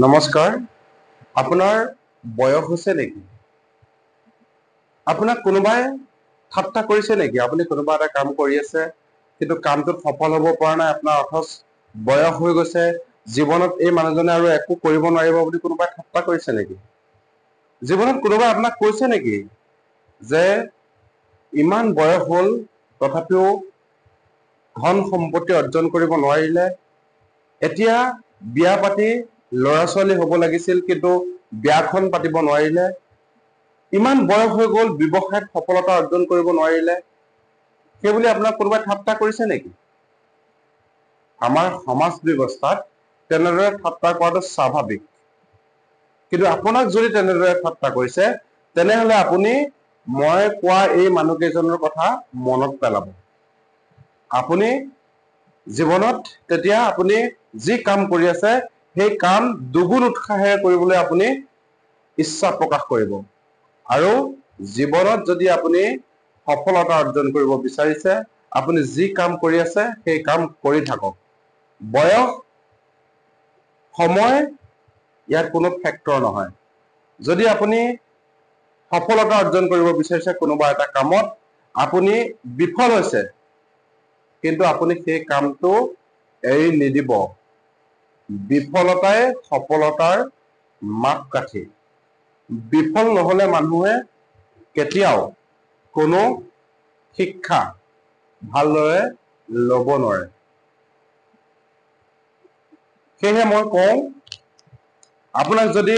নমস্কাৰ। আপোনাৰ বয়স হৈছে নেকি? আপোনাক কোনোবাই ঠাট্টা কৰিছে নেকি? আপুনি কোনোবা এটা কাম কৰি আছে, কিন্তু কামটোত সফল হ'ব পৰা নাই, আপোনাৰ অথচ বয়স হৈ গৈছে, জীৱনত এই মানুহজনে আৰু একো কৰিব নোৱাৰিব বুলি কোনোবাই ঠাট্টা কৰিছে নেকি? জীৱনত কোনোবাই আপোনাক কৈছে নেকি যে ইমান বয়স হ'ল তথাপিও ধন সম্পত্তি অৰ্জন কৰিব নোৱাৰিলে, এতিয়া বিয়া পাতি ল'ৰা ছোৱালী হ'ব লাগিছিল কিন্তু বিয়াখন পাতিব নোৱাৰিলে, ইমান বয়স হৈ গ'ল ব্যৱসায়ত সফলতা অৰ্জন কৰিব নোৱাৰিলে, সেইবুলি আপোনাক কোনোবাই ঠাট্টা কৰিছে নেকি? আমাৰ সমাজ ব্যৱস্থাত তেনেদৰে ঠাট্টা কৰাটো স্বাভাৱিক, কিন্তু আপোনাক যদি তেনেদৰে ঠাট্টা কৰিছে তেনেহলে আপুনি মই কোৱা এই মানুহকেইজনৰ কথা মনত পেলাব। আপুনি জীৱনত তেতিয়া আপুনি যি কাম কৰি আছে সেই কাম দুগুণ উৎসাহেৰে কৰিবলৈ আপুনি ইচ্ছা প্ৰকাশ কৰিব, আৰু জীৱনত যদি আপুনি সফলতা অৰ্জন কৰিব বিচাৰিছে আপুনি যি কাম কৰি আছে সেই কাম কৰি থাকক। বয়স সময় ইয়াত কোনো ফেক্টৰ নহয়। যদি আপুনি সফলতা অৰ্জন কৰিব বিচাৰিছে কোনোবা এটা কামত, আপুনি বিফল হৈছে কিন্তু আপুনি সেই কামটো এৰি নিদিব। বিফলতাই সফলতাৰ মাপকাঠি। বিফল নহলে মানুহে কেতিয়াও কোনো শিক্ষা ভালদৰে ল'ব নোৱাৰে। সেয়েহে মই কওঁ, আপোনাক যদি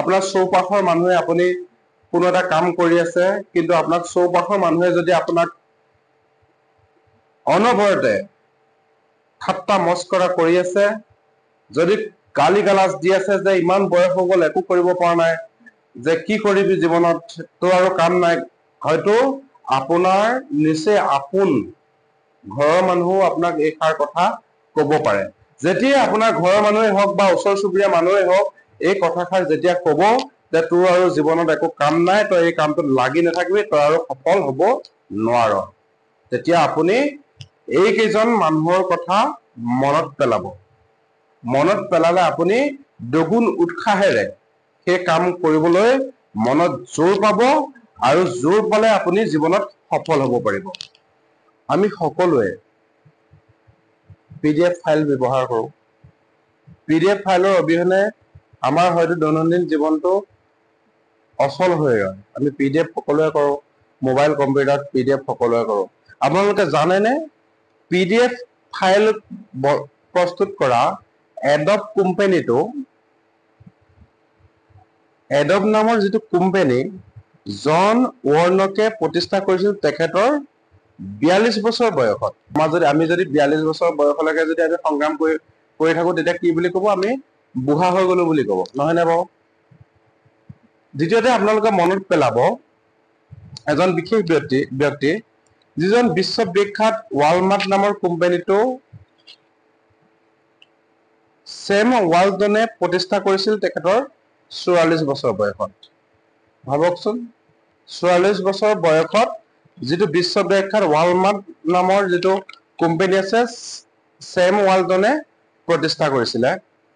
আপোনাৰ চৌপাশৰ মানুহে, আপুনি কোনো এটা কাম কৰি আছে কিন্তু আপোনাক চৌপাশৰ মানুহে যদি আপোনাক অনবৰতে ঠাট্টা মস্কৰা কৰি আছে, যদি গালি গালাজ দি আছে যে ইমান বয়স হৈ গ'ল একো কৰিব পৰা নাই, যে কি কৰিবি জীৱনত, তোৰ আৰু কাম নাই, হয়তো আপোনাৰ নিচেই আপোন ঘৰৰ মানুহো আপোনাক এইষাৰ কথা কব পাৰে। যেতিয়া আপোনাৰ ঘৰৰ মানুহে হওক বা ওচৰ চুবুৰীয়া মানুহে হওক এই কথাষাৰ যেতিয়া কব যে তোৰ আৰু জীৱনত একো কাম নাই, তই এই কামটোত লাগি নাথাকিবি, তই আৰু সফল হব নোৱাৰ, তেতিয়া আপুনি এইকেইজন মানুহৰ কথা মনত পেলাব। মনত পেলালে আপুনি দুগুণ উৎসাহেৰে সেই কাম কৰিবলৈ মনত জোৰ পাব, আৰু জোৰ পালে আপুনি জীৱনত সফল হব পাৰিব। আমি সকলোৱে PDF ফাইল ব্যৱহাৰ কৰোঁ। PDF ফাইলৰ অবিহনে আমাৰ হয়তো দৈনন্দিন জীৱনটো অচল হৈ ৰয়। আমি PDF সকলোৱে কৰোঁ, মোবাইল কম্পিউটাৰত PDF সকলোৱে কৰোঁ। আপোনালোকে জানেনে PDF ফাইল প্ৰস্তুত কৰা এডব কোম্পানীটো, এডব নামৰ যিটো কোম্পানী জন ৱৰ্ণকে প্ৰতিষ্ঠা কৰিছিল তেখেতৰ 42 বছৰ বয়সত। আমি যদি 42 বছৰ বয়সলৈকে যদি আমি সংগ্ৰাম কৰি থাকো তেতিয়া কি বুলি কব? আমি বুঢ়া হৈ গলো বুলি কব, নহয় নে বাৰু? দ্বিতীয়তে আপোনালোকে মনত পেলাব এজন বিশেষ ব্যক্তি যিজন বিশ্ববিখ্যাত ৱালমাৰ্ট নামৰ কোম্পানীটো ছেম ৱালটনে প্ৰতিষ্ঠা কৰিছিল তেখেতৰ 44 বছৰ বয়সত। ভাবকচোন, 44 বছৰ বয়সত যিটো বিশ্ববিখ্যাত ৱালমাৰ্ট নামৰ যিটো কোম্পানী আছে, ছেম ৱালটনে প্ৰতিষ্ঠা কৰিছিলে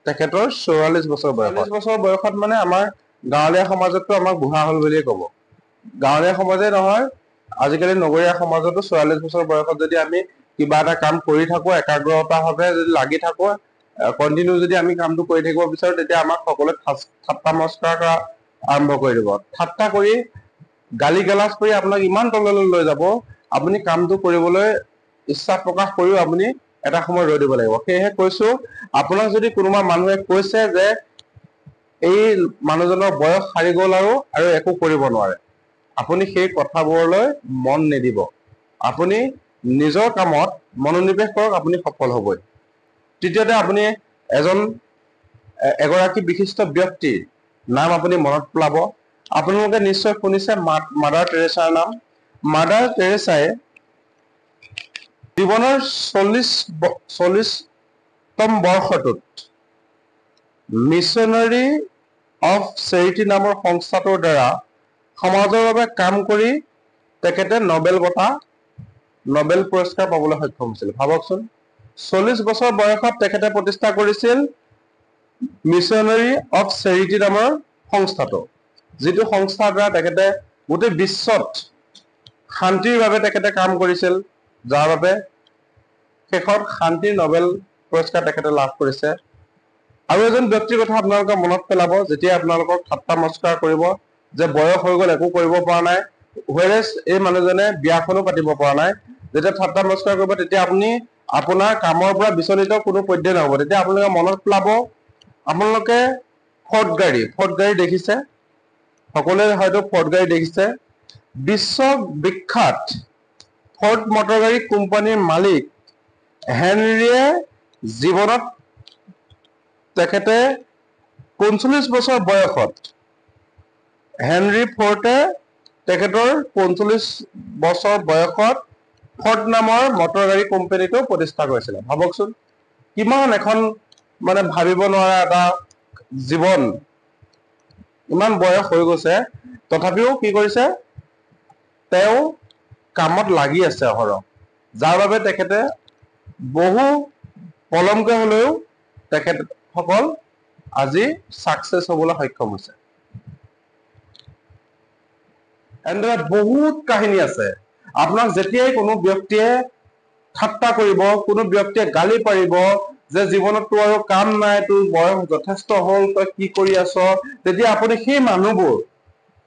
তেখেতৰ 44 বছৰ বয়সত। 44 বছৰ বয়সত মানে আমাৰ গাঁৱলীয়া সমাজতো আমাক বুঢ়া হল বুলিয়ে কব। গাঁৱলীয়া সমাজে নহয়, আজিকালি নগৰীয়া সমাজতো 44 বছৰ বয়সত যদি আমি কিবা এটা কাম কৰি থাকো, একাগ্ৰতাভাৱে যদি লাগি থাকো, কন্টিনিউ যদি আমি কামটো কৰি থাকিব বিচাৰো, তেতিয়া আমাক সকলোৱে ঠাট্টা মস্কৰা কৰা আৰম্ভ কৰি দিব। ঠাট্টা কৰি গালি গালাজ কৰি আপোনাক ইমান তললৈ লৈ যাব, আপুনি কামটো কৰিবলৈ ইচ্ছা প্ৰকাশ কৰিও আপুনি এটা সময় ৰৈ দিব লাগিব। সেয়েহে কৈছো, আপোনাক যদি কোনোবা মানুহে কৈছে যে এই মানুহজনৰ বয়স সাৰি গল আৰু একো কৰিব নোৱাৰে, আপুনি সেই কথাবোৰলৈ মন নিদিব। আপুনি নিজৰ কামত মনোনিৱেশ কৰক, আপুনি সফল হবই। তৃতীয়তে, আপুনি এগৰাকী বিশিষ্ট ব্যক্তিৰ নাম আপুনি মনত পেলাব। আপোনালোকে নিশ্চয় শুনিছে মাদাৰ টেৰেছাৰ নাম। মাদাৰ টেৰেছাই জীৱনৰ 40তম বৰ্ষটোত মিছনেৰী অফ চেৰিটি নামৰ সংস্থাটোৰ দ্বাৰা সমাজৰ বাবে কাম কৰি তেখেতে নোবেল পুৰস্কাৰ পাবলৈ সক্ষম হৈছিল। ভাবকচোন, 40 বছৰ বয়সত তেখেতে প্ৰতিষ্ঠা কৰিছিল মিছনাৰী অফ চেৰিটি নামৰ সংস্থাটো, যিটো সংস্থাৰ দ্বাৰা তেখেতে গোটেই বিশ্বত শান্তিৰ বাবে তেখেতে কাম কৰিছিল, যাৰ বাবে শেষত শান্তিৰ নোবেল পুৰস্কাৰ তেখেতে লাভ কৰিছে। আৰু এজন ব্যক্তিৰ কথা আপোনালোকে মনত পেলাব, যেতিয়া আপোনালোকক ঠাট্টা মস্কাৰ কৰিব যে বয়স হৈ গ'ল একো কৰিব পৰা নাই, হুৱেৰেজ এই মানুহজনে বিয়াখনো পাতিব পৰা নাই, যেতিয়া ঠাট্টা মস্কাৰ কৰিব তেতিয়া আপুনি আপোনাৰ কামৰ পৰা বিচলিত কোনো পধ্যে নহ'ব। তেতিয়া আপোনালোকে মনত পেলাব, আপোনালোকে ফৰ্ড গাড়ী দেখিছে, সকলোৱে হয়তো ফৰ্ড গাড়ী দেখিছে। বিশ্ব বিখ্যাত ফৰ্ড মটৰ গাড়ী কোম্পানীৰ মালিক হেনৰীয়ে জীৱনত তেখেতে 45 বছৰ বয়সত, হেনৰী ফৰ্ডে তেখেতৰ 45 বছৰ বয়সত ফৰ্ড নামৰ মটৰ গাড়ী কোম্পানীটো প্ৰতিষ্ঠা কৰিছিলে। ভাবকচোন কিমান এখন মানে ভাবিব নোৱাৰা এটা জীৱন, ইমান বয়স হৈ গৈছে তথাপিও কি কৰিছে, তেওঁ কামত লাগি আছে অহৰহ, যাৰ বাবে তেখেতে বহু পলমকৈ হলেও তেখেতসকল আজি সাকসেছ হবলৈ সক্ষম হৈছে। এনেদৰে বহুত কাহিনী আছে। আপোনাক যেতিয়াই কোনো ব্যক্তিয়ে ঠাট্টা কৰিব, কোনো ব্যক্তিয়ে গালি পাৰিব যে জীৱনত তোৰ আৰু কাম নাই, তোৰ বয়স যথেষ্ট হ'ল, তই কি কৰি আছ, তেতিয়া আপুনি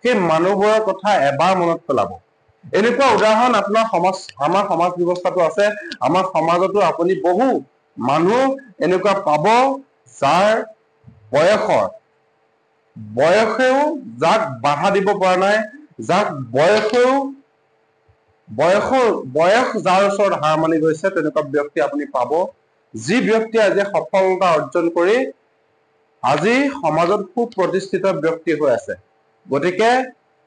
সেই মানুহবোৰৰ কথা এবাৰ মনত পেলাব। এনেকুৱা উদাহৰণ আপোনাৰ আমাৰ সমাজ ব্যৱস্থাটো আছে। আমাৰ সমাজতো আপুনি বহু মানুহ এনেকুৱা পাব, যাৰ বয়সেও যাক বাধা দিব পৰা নাই, যাক বয়স যাৰ ওচৰত হাৰ মানি গৈছে, তেনেকুৱা ব্যক্তি আপুনি পাব, যি ব্যক্তিয়ে আজি সফলতা অৰ্জন কৰি আজি সমাজত সুপ্ৰতিষ্ঠিত ব্যক্তি হৈ আছে। গতিকে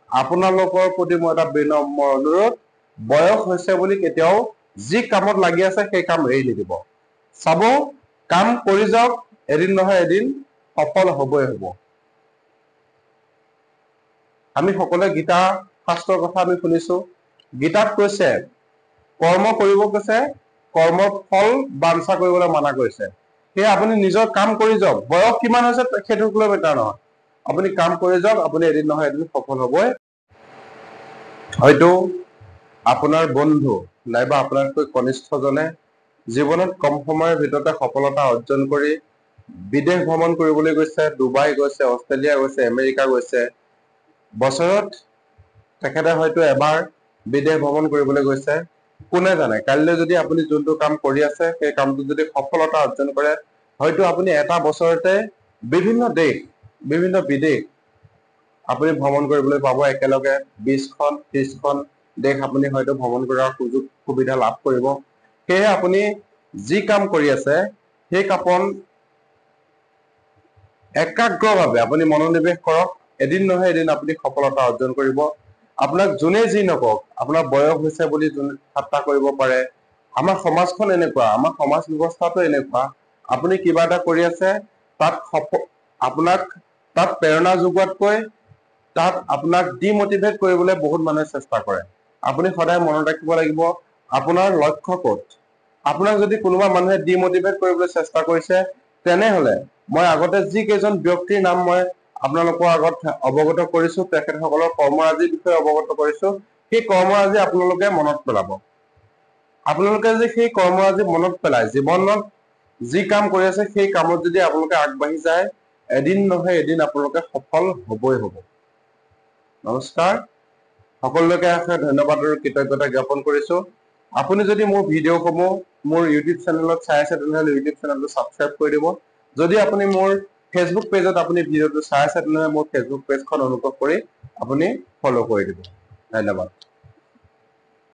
আপোনালোকৰ প্ৰতি মই এটা বিনম্ৰ অনুৰোধ, বয়স হৈছে বুলি কেতিয়াও যি কামত লাগি আছে সেই কাম এৰি নিদিব। চাব, কাম কৰি যাওক, এদিন নহয় এদিন সফল হবই হব। আমি সকলোৱে গীতা শাস্ত্ৰৰ কথা আমি শুনিছো। গীতাত কৈছে কৰ্ম কৰিব কৈছে, কৰ্মৰ ফল বাঞ্ছা কৰিবলৈ মানা কৰিছে। সেয়ে আপুনি নিজৰ কাম কৰি যাওক, বয়স কিমান হৈছে সেইটোক লৈ মেটাৰ নহয়, আপুনি কাম কৰি যাওক, আপুনি এদিন নহয় এদিন সফল হবই। হয়তো আপোনাৰ বন্ধু নাইবা আপোনাতকৈ কনিষ্ঠজনে জীৱনত কম সময়ৰ ভিতৰতে সফলতা অৰ্জন কৰি বিদেশ ভ্ৰমণ কৰিবলৈ গৈছে, ডুবাই গৈছে, অষ্ট্ৰেলিয়া গৈছে, আমেৰিকা গৈছে। বছৰত তেখেতে হয়তো এবাৰ বিদেশ ভ্ৰমণ কৰিবলৈ গৈছে। কোনে জানে কাইলৈ যদি আপুনি যোনটো কাম কৰি আছে সেই কামটো যদি সফলতা অৰ্জন কৰে, হয়তো আপুনি এটা বছৰতে বিভিন্ন বিদেশ আপুনি ভ্ৰমণ কৰিবলৈ পাব। একেলগে 20খন 30খন দেশ আপুনি হয়তো ভ্ৰমণ কৰাৰ সুবিধা লাভ কৰিব। সেয়ে আপুনি যি কাম কৰি আছে সেই কামত একাগ্ৰভাৱে আপুনি মনোনিৱেশ কৰক, এদিন নহয় এদিন আপুনি সফলতা অৰ্জন কৰিব। আপোনাক যোনে যি নকওক, আপোনাৰ বয়স হৈছে বুলি যোনে ঠাট্টা কৰিব পাৰে, আমাৰ সমাজখন এনেকুৱা, আমাৰ সমাজ ব্যৱস্থাটো এনেকুৱা, আপুনি কিবা এটা কৰি আছে আপোনাক তাত প্ৰেৰণা যোগোৱাতকৈ তাত আপোনাক ডিমোটিভেট কৰিবলৈ বহুত মানুহে চেষ্টা কৰে। আপুনি সদায় মনত ৰাখিব লাগিব আপোনাৰ লক্ষ্য ক'ত। আপোনাক যদি কোনোবা মানুহে ডিমোটিভেট কৰিবলৈ চেষ্টা কৰিছে, তেনেহলে মই আগতে যি কেইজন ব্যক্তিৰ নাম মই আপোনালোকৰ আগত অৱগত কৰিছো, তেখেতসকলৰ কৰ্মৰাজিৰ বিষয়ে অৱগত কৰিছো, সেই কৰ্মৰাজি আপোনালোকে মনত পেলাব। আপোনালোকে যে সেই কৰ্মৰাজি মনত পেলাই জীৱনত যি কাম কৰি আছে সেই কামত যদি আপোনালোকে আগবাঢ়ি যায়, এদিন নহয় এদিন আপোনালোকে সফল হবই হব। নমস্কাৰ, সকলোকে ধন্যবাদ আৰু কৃতজ্ঞতা জ্ঞাপন কৰিছো। আপুনি যদি মোৰ ভিডিঅ'সমূহ মোৰ ইউটিউব চেনেলত চাই আছে, তেনেহলে ইউটিউব চেনেলটো ছাবস্ক্ৰাইব কৰি দিব। যদি আপুনি মোৰ ফেচবুক পেজত আপুনি ভিডিঅ'টো চাই আছে, তেনেহলে মোৰ ফেচবুক পেজখন অনুগ্ৰহ কৰি আপুনি ফ'ল' কৰি দিব। ধন্যবাদ।